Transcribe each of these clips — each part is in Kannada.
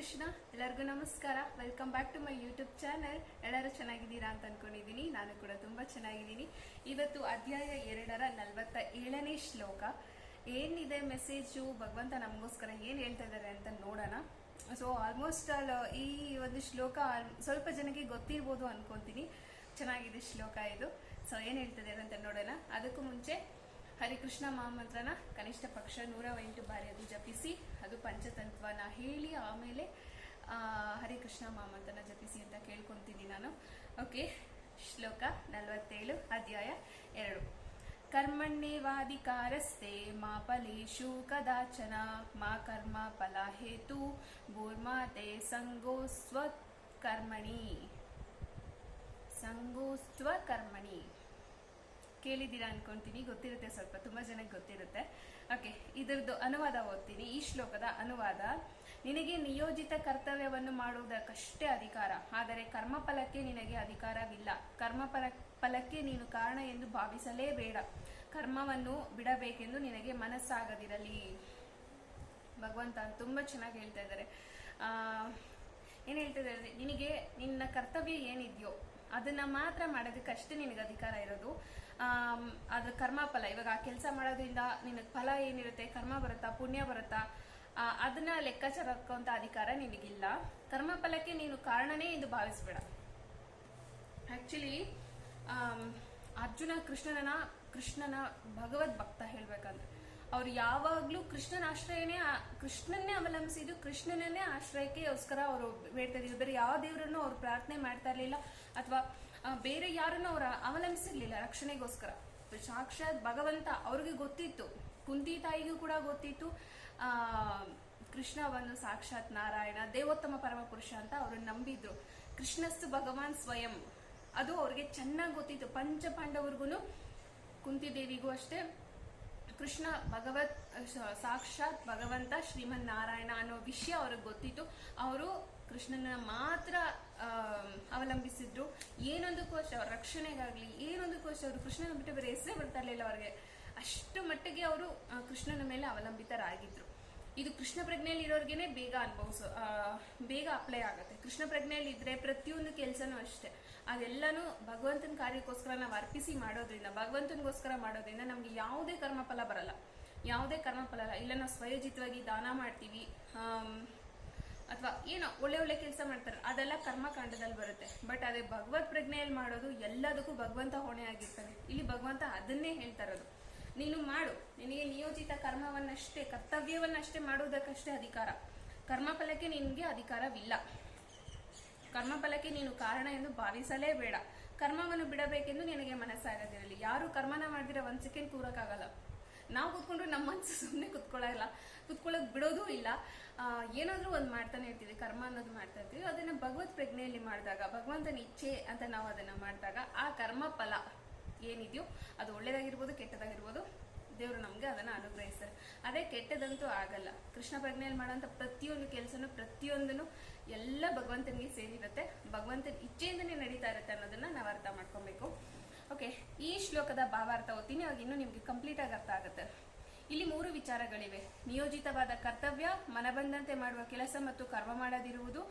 ಕೃಷ್ಣ. ಎಲ್ಲರಿಗೂ ನಮಸ್ಕಾರ. Welcome back to my YouTube channel. ಎಲ್ಲರೂ ಚೆನ್ನಾಗಿದ್ದೀರಾ ಅಂತ ಅನ್ಕೊಂಡಿದ್ದೀನಿ. ನಾನು ಕೂಡ ತುಂಬಾ ಚೆನ್ನಾಗಿದ್ದೀನಿ. ಇವತ್ತು ಅಧ್ಯಾಯ 2ರ 47ನೇ ಶ್ಲೋಕ. ಏನಿದೆ ಮೆಸೇಜು, ಭಗವಂತ ನಮಗೋಸ್ಕರ ಏನ್ ಹೇಳ್ತಾ ಇದ್ದಾರೆ ಅಂತ ನೋಡೋಣ. ಸೊ ಆಲ್ಮೋಸ್ಟ್ ಈ ಒಂದು ಶ್ಲೋಕ ಸ್ವಲ್ಪ ಜನಕ್ಕೆ ಗೊತ್ತಿರ್ಬೋದು ಅನ್ಕೊಂತೀನಿ. ಚೆನ್ನಾಗಿದೆ ಶ್ಲೋಕ ಇದು. ಸೊ ಏನ್ ಹೇಳ್ತಾ ಇದ್ದಾರೆ ಅಂತ ನೋಡೋಣ. ಅದಕ್ಕೂ ಮುಂಚೆ ಹರಿಕೃಷ್ಣ ಮಹಾಮಂತ್ರನ ಕನಿಷ್ಠ ಪಕ್ಷ 108 ಬಾರಿ ಅದು ಜಪಿಸಿ, ಅದು ಪಂಚತಂತ್ವನ ಹೇಳಿ ಆಮೇಲೆ ಹರಿಕೃಷ್ಣ ಮಹಾಮಂತ್ರನ ಜಪಿಸಿ ಅಂತ ಕೇಳ್ಕೊಂತೀನಿ ನಾನು. ಓಕೆ, ಶ್ಲೋಕ 47, ಅಧ್ಯಾಯ 2. ಕರ್ಮಣ್ಯೇವಾಧಿಕಾರಸ್ತೆ ಮಾ ಫಲೇಷು ಕದಾಚನ ಮಾ ಕರ್ಮ ಫಲ ಹೇತು ಭೂರ್ಮಾತೆ ಸಂಗೋಸ್ತ್ವ ಕರ್ಮಣಿ. ಕೇಳಿದ್ದೀರಾ ಅನ್ಕೊಂತೀನಿ, ಗೊತ್ತಿರುತ್ತೆ, ಸ್ವಲ್ಪ ತುಂಬಾ ಜನಕ್ಕೆ ಗೊತ್ತಿರುತ್ತೆ. ಓಕೆ, ಇದರದ್ದು ಅನುವಾದ ಓದ್ತೀನಿ. ಈ ಶ್ಲೋಕದ ಅನುವಾದ: ನಿನಗೆ ನಿಯೋಜಿತ ಕರ್ತವ್ಯವನ್ನು ಮಾಡುವುದಕ್ಕಷ್ಟೇ ಅಧಿಕಾರ, ಆದರೆ ಕರ್ಮಫಲಕ್ಕೆ ನಿನಗೆ ಅಧಿಕಾರವಿಲ್ಲ. ಫಲಕ್ಕೆ ನೀನು ಕಾರಣ ಎಂದು ಭಾವಿಸಲೇಬೇಡ. ಕರ್ಮವನ್ನು ಬಿಡಬೇಕೆಂದು ನಿನಗೆ ಮನಸ್ಸಾಗದಿರಲಿ. ಭಗವಂತ ತುಂಬಾ ಚೆನ್ನಾಗಿ ಹೇಳ್ತಾ ಇದ್ದಾರೆ. ಏನ್ ಹೇಳ್ತಾ ಇದ್ದಾರೆ, ನಿನಗೆ ನಿನ್ನ ಕರ್ತವ್ಯ ಏನಿದೆಯೋ ಅದನ್ನ ಮಾತ್ರ ಮಾಡೋದಕ್ಕಷ್ಟೇ ನಿನಗೆ ಅಧಿಕಾರ ಇರೋದು. ಅದ್ರ ಕರ್ಮ ಫಲ, ಇವಾಗ ಆ ಕೆಲಸ ಮಾಡೋದ್ರಿಂದ ನಿನಗೆ ಫಲ ಏನಿರುತ್ತೆ, ಕರ್ಮ ಬರುತ್ತಾ ಪುಣ್ಯ ಬರುತ್ತಾ, ಅದನ್ನ ಲೆಕ್ಕಾಚಾರ ಹಾಕುವಂತ ಅಧಿಕಾರ ನಿನಗಿಲ್ಲ. ಕರ್ಮ ಫಲಕ್ಕೆ ನೀನು ಕಾರಣನೇ ಎಂದು ಭಾವಿಸ್ಬೇಡ. ಆಕ್ಚುಲಿ ಅರ್ಜುನ ಕೃಷ್ಣನ ಭಗವದ್ ಭಕ್ತ ಹೇಳ್ಬೇಕಂದ್ರೆ ಅವ್ರು ಯಾವಾಗ್ಲೂ ಕೃಷ್ಣನ್ನೇ ಅವಲಂಬಿಸಿದ್ದು, ಕೃಷ್ಣನನ್ನೇ ಆಶ್ರಯಕ್ಕೆಗೋಸ್ಕರ ಅವರು ಬೇಡ್ತಾ ಇದ್ರು. ಬೇರೆ ಯಾವ ದೇವರನ್ನು ಅವ್ರು ಪ್ರಾರ್ಥನೆ ಮಾಡ್ತಾ ಇರ್ಲಿಲ್ಲ, ಅಥವಾ ಬೇರೆ ಯಾರನ್ನು ಅವ್ರ ಅವಲಂಬಿಸಿರ್ಲಿಲ್ಲ ರಕ್ಷಣೆಗೋಸ್ಕರ. ಸಾಕ್ಷಾತ್ ಭಗವಂತ ಅವ್ರಿಗೆ ಗೊತ್ತಿತ್ತು, ಕುಂತಿ ತಾಯಿಗೂ ಕೂಡ ಗೊತ್ತಿತ್ತು ಕೃಷ್ಣ ಒಂದು ಸಾಕ್ಷಾತ್ ನಾರಾಯಣ, ದೇವೋತ್ತಮ ಪರಮ ಪುರುಷ ಅಂತ ಅವರು ನಂಬಿದ್ರು. ಕೃಷ್ಣಸ್ತು ಭಗವಾನ್ ಸ್ವಯಂ, ಅದು ಅವ್ರಿಗೆ ಚೆನ್ನಾಗಿ ಗೊತ್ತಿತ್ತು. ಪಂಚ ಪಾಂಡವರಿಗೂ, ಕುಂತಿ ದೇವಿಗೂ ಅಷ್ಟೇ, ಕೃಷ್ಣ ಸಾಕ್ಷಾತ್ ಭಗವಂತ ಶ್ರೀಮನ್ ನಾರಾಯಣ ಅನ್ನೋ ವಿಷಯ ಅವ್ರಿಗೆ ಗೊತ್ತಿತ್ತು. ಅವರು ಕೃಷ್ಣನ ಮಾತ್ರ ಅವಲಂಬಿಸಿದ್ರು. ಏನೊಂದಕ್ಕೂ ಅಷ್ಟೇ ಅವ್ರ ರಕ್ಷಣೆಗಾಗ್ಲಿ ಏನೊಂದಕ್ಕೂ ಅಷ್ಟೇ ಅವರು ಕೃಷ್ಣನ ಬಿಟ್ಟು ಬೇರೆ ಹೆಸರೇ ಬರ್ತಾ ಇರ್ಲಿಲ್ಲ ಅವ್ರಿಗೆ. ಅಷ್ಟು ಮಟ್ಟಿಗೆ ಅವರು ಕೃಷ್ಣನ ಮೇಲೆ ಅವಲಂಬಿತರಾಗಿದ್ರು. ಇದು ಕೃಷ್ಣ ಪ್ರಜ್ಞೆಯಲ್ಲಿ ಇರೋರ್ಗೆನೆ ಬೇಗ ಅಪ್ಲೈ ಆಗುತ್ತೆ. ಕೃಷ್ಣ ಪ್ರಜ್ಞೆಯಲ್ಲಿ ಇದ್ರೆ ಪ್ರತಿಯೊಂದು ಕೆಲಸನೂ ಅಷ್ಟೇ, ಅದೆಲ್ಲಾನು ಭಗವಂತನ ಕಾರ್ಯಕ್ಕೋಸ್ಕರ ನಾವು ಅರ್ಪಿಸಿ ಮಾಡೋದ್ರಿಂದ, ಭಗವಂತನಿಗೋಸ್ಕರ ಮಾಡೋದ್ರಿಂದ ನಮ್ಗೆ ಯಾವುದೇ ಕರ್ಮಫಲ ಬರಲ್ಲ. ಯಾವುದೇ ಕರ್ಮಫಲ ಇಲ್ಲ. ನಾವು ಸ್ವಯೋಜಿತವಾಗಿ ದಾನ ಮಾಡ್ತೀವಿ, ಅಥವಾ ಏನೋ ಒಳ್ಳೆ ಕೆಲಸ ಮಾಡ್ತಾರೆ, ಅದೆಲ್ಲ ಕರ್ಮಕಾಂಡದಲ್ಲಿ ಬರುತ್ತೆ. ಬಟ್ ಅದೇ ಭಗವತ್ ಪ್ರಜ್ಞೆಯಲ್ಲಿ ಮಾಡೋದು ಎಲ್ಲದಕ್ಕೂ ಭಗವಂತ ಹೊಣೆ ಆಗಿರ್ತಾನೆ. ಇಲ್ಲಿ ಭಗವಂತ ಅದನ್ನೇ ಹೇಳ್ತಾ ಇರೋದು, ನೀನು ಮಾಡು, ನಿನಗೆ ನಿಯೋಜಿತ ಕರ್ಮವನ್ನಷ್ಟೇ, ಕರ್ತವ್ಯವನ್ನಷ್ಟೇ ಮಾಡುವುದಕ್ಕಷ್ಟೇ ಅಧಿಕಾರ. ಕರ್ಮಫಲಕ್ಕೆ ನಿನಗೆ ಅಧಿಕಾರವಿಲ್ಲ. ಕರ್ಮಫಲಕ್ಕೆ ನೀನು ಕಾರಣ ಎಂದು ಭಾವಿಸಲೇಬೇಡ. ಕರ್ಮವನ್ನು ಬಿಡಬೇಕೆಂದು ನಿನಗೆ ಮನಸ್ಸಾಗದಿರಲಿ. ಯಾರು ಕರ್ಮನ ಮಾಡಿದ್ರೆ 1 ಸೆಕೆಂಡ್ ಕೂರಕ್ಕಾಗಲ್ಲ. ನಾವು ಕೂತ್ಕೊಂಡ್ರು ನಮ್ಮ ಮನಸ್ಸು ಸುಮ್ಮನೆ ಕುತ್ಕೊಳ್ಳೋಕ್ ಬಿಡೋದೂ ಇಲ್ಲ. ಏನಾದ್ರೂ ಒಂದು ಮಾಡ್ತಾನೆ ಇರ್ತೀವಿ, ಕರ್ಮ ಅನ್ನೋದು ಮಾಡ್ತಾ ಇರ್ತೀವಿ. ಅದನ್ನ ಭಗವತ್ ಪ್ರಜ್ಞೆಯಲ್ಲಿ ಮಾಡಿದಾಗ, ಭಗವಂತನ ಇಚ್ಛೆ ಅಂತ ನಾವು ಅದನ್ನ ಮಾಡಿದಾಗ, ಆ ಕರ್ಮ ಫಲ ಏನಿದೆಯೋ ಅದು ಒಳ್ಳೇದಾಗಿರ್ಬೋದು ಕೆಟ್ಟದಾಗಿರ್ಬೋದು, ದೇವರು ನಮ್ಗೆ ಅದನ್ನ ಅನುಗ್ರಹಿಸ್ತಾರೆ. ಅದೇ ಕೆಟ್ಟದಂತೂ ಆಗಲ್ಲ. ಕೃಷ್ಣ ಪ್ರಜ್ಞೆಯಲ್ಲಿ ಮಾಡೋಂಥ ಪ್ರತಿಯೊಂದು ಕೆಲಸನೂ ಪ್ರತಿಯೊಂದನ್ನು ಎಲ್ಲ ಭಗವಂತನಿಗೆ ಸೇರಿರುತ್ತೆ, ಭಗವಂತನ ಇಚ್ಛೆಯಿಂದನೇ ನಡೀತಾ ಇರುತ್ತೆ ಅನ್ನೋದನ್ನ ನಾವು ಅರ್ಥ ಮಾಡ್ಕೊಬೇಕು. ಓಕೆ, ಈ ಶ್ಲೋಕದ ಭಾವಾರ್ಥ ಓದ್ತೀನಿ, ಅವಾಗ ಇನ್ನೂ ನಿಮ್ಗೆ ಕಂಪ್ಲೀಟ್ ಆಗಿ ಅರ್ಥ ಆಗುತ್ತೆ. ಇಲ್ಲಿ 3 ವಿಚಾರಗಳಿವೆ: ನಿಯೋಜಿತವಾದ ಕರ್ತವ್ಯ, ಮನಬಂದಂತೆ ಮಾಡುವ ಕೆಲಸ ಮತ್ತು ಕರ್ಮ ಮಾಡದಿರುವುದು.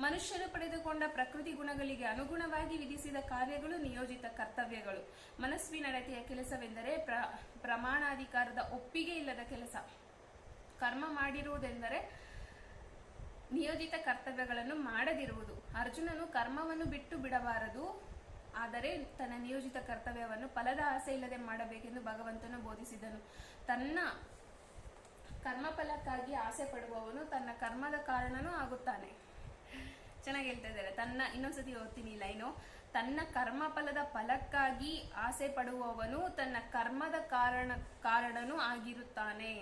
ಮನುಷ್ಯನು ಪಡೆದುಕೊಂಡ ಪ್ರಕೃತಿ ಗುಣಗಳಿಗೆ ಅನುಗುಣವಾಗಿ ವಿಧಿಸಿದ ಕಾರ್ಯಗಳು ನಿಯೋಜಿತ ಕರ್ತವ್ಯಗಳು. ಮನಸ್ವಿ ನಡತೆಯ ಕೆಲಸವೆಂದರೆ ಪ್ರಮಾಣಾಧಿಕಾರದ ಒಪ್ಪಿಗೆ ಇಲ್ಲದ ಕೆಲಸ. ಕರ್ಮ ಮಾಡಿರುವುದೆಂದರೆ ನಿಯೋಜಿತ ಕರ್ತವ್ಯಗಳನ್ನು ಮಾಡದಿರುವುದು. ಅರ್ಜುನನು ಕರ್ಮವನ್ನು ಬಿಡಬಾರದು, ಆದರೆ ತನ್ನ ನಿಯೋಜಿತ ಕರ್ತವ್ಯವನ್ನು ಫಲದ ಆಸೆ ಇಲ್ಲದೆ ಮಾಡಬೇಕೆಂದು ಭಗವಂತನು ಬೋಧಿಸಿದನು. ತನ್ನ ಕರ್ಮಫಲಕ್ಕಾಗಿ ಆಸೆ ಪಡುವವನು ತನ್ನ ಕರ್ಮದ ಕಾರಣನೂ ಆಗುತ್ತಾನೆ. ಚೆನ್ನಾಗಿ ಹೇಳ್ತಾ ಇದ್ದಾರೆ. ಇನ್ನೊಂದ್ಸತಿ ಓದ್ತೀನಿ ಲೈನು: ತನ್ನ ಕರ್ಮಫಲದ ಫಲಕ್ಕಾಗಿ ಆಸೆ ಪಡುವವನು ತನ್ನ ಕರ್ಮದ ಕಾರಣನೂ ಆಗಿರುತ್ತಾನೆ.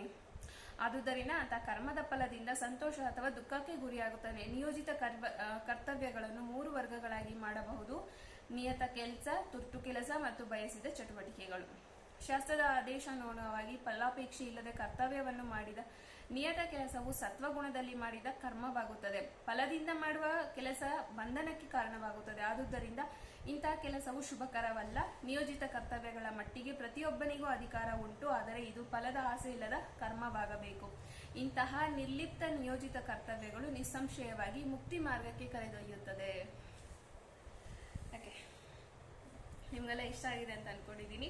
ಆದುದರಿಂದ ಆತ ಕರ್ಮದ ಫಲದಿಂದ ಸಂತೋಷ ಅಥವಾ ದುಃಖಕ್ಕೆ ಗುರಿಯಾಗುತ್ತಾನೆ. ನಿಯೋಜಿತ ಕರ್ತವ್ಯಗಳನ್ನು 3 ವರ್ಗಗಳಾಗಿ ಮಾಡಬಹುದು: ನಿಯತ ಕೆಲಸ, ತುರ್ತು ಕೆಲಸ ಮತ್ತು ಬಯಸಿದ ಚಟುವಟಿಕೆಗಳು. ಶಾಸ್ತ್ರದ ಆದೇಶಾನುಗುಣವಾಗಿ ಫಲಾಪೇಕ್ಷೆ ಇಲ್ಲದೆ ಕರ್ತವ್ಯವನ್ನು ಮಾಡಿದ ನಿಯತ ಕೆಲಸವು ಸತ್ವಗುಣದಲ್ಲಿ ಮಾಡಿದ ಕರ್ಮವಾಗುತ್ತದೆ. ಫಲದಿಂದ ಮಾಡುವ ಕೆಲಸ ಬಂಧನಕ್ಕೆ ಕಾರಣವಾಗುತ್ತದೆ. ಆದುದರಿಂದ ಇಂತಹ ಕೆಲಸವು ಶುಭಕರವಲ್ಲ. ನಿಯೋಜಿತ ಕರ್ತವ್ಯಗಳ ಮಟ್ಟಿಗೆ ಪ್ರತಿಯೊಬ್ಬನಿಗೂ ಅಧಿಕಾರ ಉಂಟು, ಆದರೆ ಇದು ಫಲದ ಆಸೆ ಇಲ್ಲದ ಕರ್ಮವಾಗಬೇಕು. ಇಂತಹ ನಿರ್ಲಿಪ್ತ ನಿಯೋಜಿತ ಕರ್ತವ್ಯಗಳು ನಿಸ್ಸಂಶಯವಾಗಿ ಮುಕ್ತಿ ಮಾರ್ಗಕ್ಕೆ ಕರೆದೊಯ್ಯುತ್ತದೆ. ಓಕೆ, ನಿಮ್ಗೆಲ್ಲ ಇಷ್ಟ ಆಗಿದೆ ಅಂತ ಅನ್ಕೊಂಡಿದ್ದೀನಿ.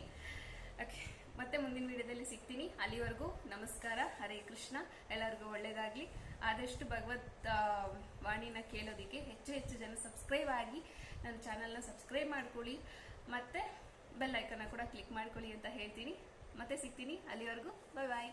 ಓಕೆ, ಮತ್ತೆ ಮುಂದಿನ ವಿಡಿಯೋದಲ್ಲಿ ಸಿಗ್ತೀನಿ. ಅಲ್ಲಿವರೆಗೂ ನಮಸ್ಕಾರ, ಹರೇ ಕೃಷ್ಣ. ಎಲ್ಲರಿಗೂ ಒಳ್ಳೇದಾಗ್ಲಿ. ಆದಷ್ಟು ಭಗವತ್ ವಾಣಿನ ಕೇಳೋದಿಕ್ಕೆ ಹೆಚ್ಚು ಜನ ಸಬ್ಸ್ಕ್ರೈಬ್ ಆಗಿ ನನ್ನ ಚಾನಲ್ನ ಸಬ್ಸ್ಕ್ರೈಬ್ ಮಾಡ್ಕೊಳ್ಳಿ, ಮತ್ತೆ ಬೆಲ್ ಐಕನ್ನ ಕೂಡ ಕ್ಲಿಕ್ ಮಾಡ್ಕೊಳ್ಳಿ ಅಂತ ಹೇಳ್ತೀನಿ. ಮತ್ತೆ ಸಿಗ್ತೀನಿ. ಅಲ್ಲಿವರೆಗೂ ಬಾಯ್ ಬಾಯ್.